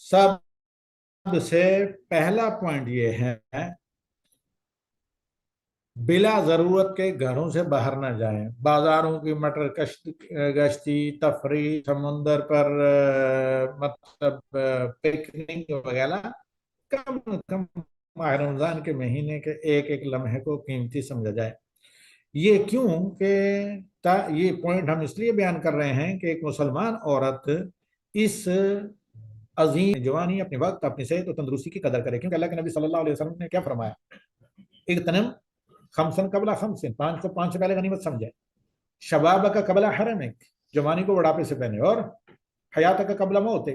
سب سے پہلا پوائنٹ یہ ہے بلا ضرورت کے گھروں سے باہر نہ جائیں. بازاروں کی مٹر گشتی، تفریح، سمندر پر مطلب پکنک وغیرہ کم از کم ماہ رمضان کے مہینے کے ایک ایک لمحے کو قیمتی سمجھا جائے. یہ کیوں کہ یہ پوائنٹ ہم اس لیے بیان کر رہے ہیں کہ ایک مسلمان عورت اس عظیم جوانی، اپنے وقت، اپنی صحت اور تندرستی کی قدر کرے، کیونکہ اللہ کے نبی صلی اللہ علیہ وسلم نے کیا فرمایا؟ اغتنم خمسن قبل خمسن، پانچ کو پانچ سے پہلے غنیمت سمجھے. شباب کا قبل حرمک، جوانی کو بڑھاپے سے پہلے. اور حیات کا قبل موت،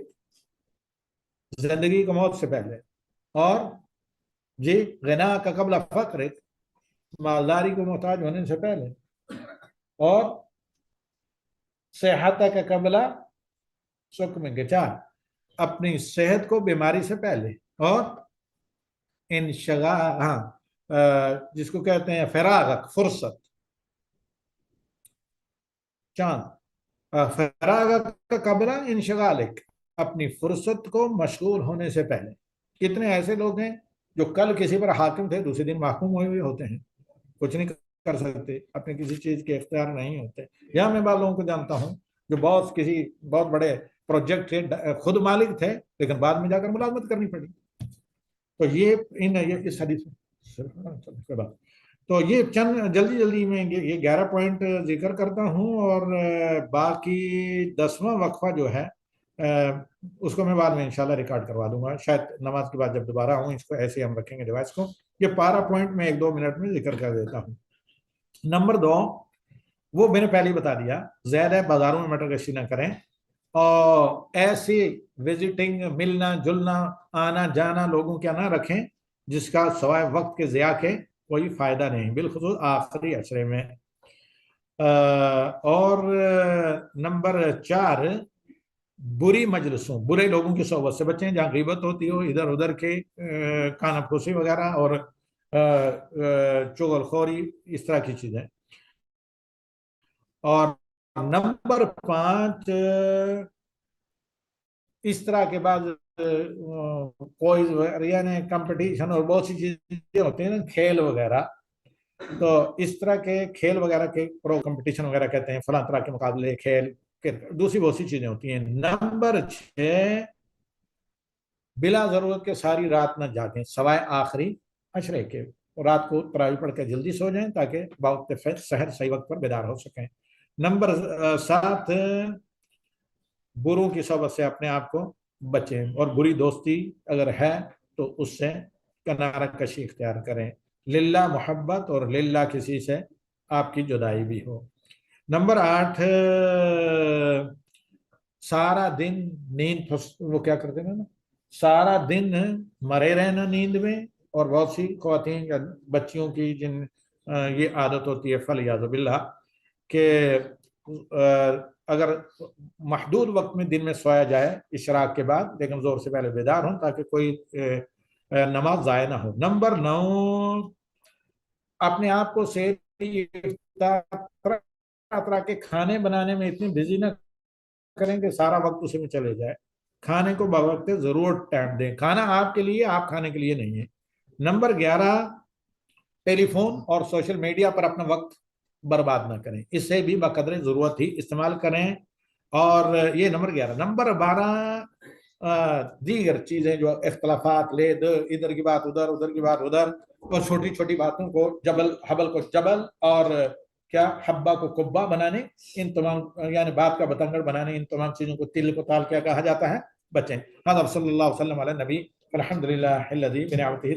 زندگی کو موت سے پہلے. اور جی غنا کا قبل فقر، مالداری کو محتاج ہونے سے پہلے. اور صحت کا قبل سقم کے، چار اپنی صحت کو بیماری سے پہلے. اور انشغال، جس کو کہتے ہیں فراغت، فرصت، چاند فراغت کا قبل انشغالک، اپنی فرصت کو مشغول ہونے سے پہلے. کتنے ایسے لوگ ہیں جو کل کسی پر حاکم تھے، دوسرے دن محکوم ہوئے ہوئے ہوتے ہیں، کچھ نہیں کر سکتے، اپنے کسی چیز کے اختیار نہیں ہوتے. یہاں میں بعض لوگوں کو جانتا ہوں جو کسی بہت بڑے پروجیکٹ تھے، خود مالک تھے، لیکن بعد میں جا کر ملازمت کرنی پڑی. تو یہ اس حدیث میں تو یہ چند جلدی میں یہ 11 پوائنٹ ذکر کرتا ہوں، اور باقی 10واں وقفہ جو ہے اس کو میں بعد میں انشاءاللہ ریکارڈ کروا دوں گا، شاید نماز کے بعد جب دوبارہ ہوں. اس کو ایسے ہم رکھیں گے ڈیوائس کو. یہ 12 پوائنٹ میں 1-2 منٹ میں ذکر کر دیتا ہوں. نمبر 2، وہ میں نے پہلے ہی بتا دیا، زیادہ بازاروں میں مٹر گشتی نہ کریں، اور ایسی وزٹنگ، ملنا جلنا، آنا جانا لوگوں کیا نہ رکھیں جس کا سوائے وقت کے ضیاع کے کوئی فائدہ نہیں، بالخصوص آخری عشرے میں. اور نمبر 4، بری مجلسوں، برے لوگوں کی صحبت سے بچیں، جہاں غیبت ہوتی ہو، ادھر ادھر کے کانا پھوسی وغیرہ اور چغل خوری، اس طرح کی چیزیں. اور نمبر 5، اس طرح کے بعد کوئی یعنی کمپٹیشن اور بہت سی چیزیں ہوتی ہیں نا، کھیل وغیرہ، تو اس طرح کے کھیل وغیرہ کے پرو کمپٹیشن وغیرہ کہتے ہیں، فلاں طرح کے مقابلے، کھیل، دوسری بہت سی چیزیں ہوتی ہیں. نمبر 6، بلا ضرورت کے ساری رات نہ جاگیں سوائے آخری عشرے کے. رات کو تراویح پڑھ کے جلدی سو جائیں تاکہ باوقت سحر صحیح وقت پر بیدار ہو سکیں. نمبر 7، بروں کی صحبت سے اپنے آپ کو بچیں، اور بری دوستی اگر ہے تو اس سے کنارہ کشی اختیار کریں، للہ محبت اور للہ کسی سے آپ کی جدائی بھی ہو. نمبر 8، سارا دن نیند، وہ کیا کرتے ہیں نا، سارا دن مرے رہنا نیند میں. اور بہت سی خواتین یا بچیوں کی جن یہ عادت ہوتی ہے فلیعاذ باللہ کہ اگر محدود وقت میں دن میں سویا جائے اشراق کے بعد، لیکن زور سے پہلے بیدار ہوں تاکہ کوئی نماز ضائع نہ ہو. نمبر 9، اپنے آپ کو طرح کے کھانے بنانے میں اتنی بزی نہ کریں کہ سارا وقت اسی میں چلے جائے. کھانے کو بوقت ضرور ٹائم دیں، کھانا آپ کے لیے، آپ کھانے کے لیے نہیں ہے. نمبر 11، ٹیلی فون اور سوشل میڈیا پر اپنا وقت برباد نہ کریں، اس سے بھی بقدر ضرورت ہی استعمال کریں. اور یہ نمبر 11. نمبر 12، دیگر چیزیں جو اختلافات، لے دو، ادھر کی بات ادھر، ادھر کی بات ادھر، اور چھوٹی چھوٹی باتوں کو حبل کو جبل، اور کیا حبہ کو قبہ بنانے، ان تمام یعنی بات کا بتنگڑ بنانے، ان تمام چیزوں کو تل کو تال کیا کہا جاتا ہے، بچیں. حضرت صلی اللہ علیہ وسلم علی نبی الحمدللہ الذی بنعمتہ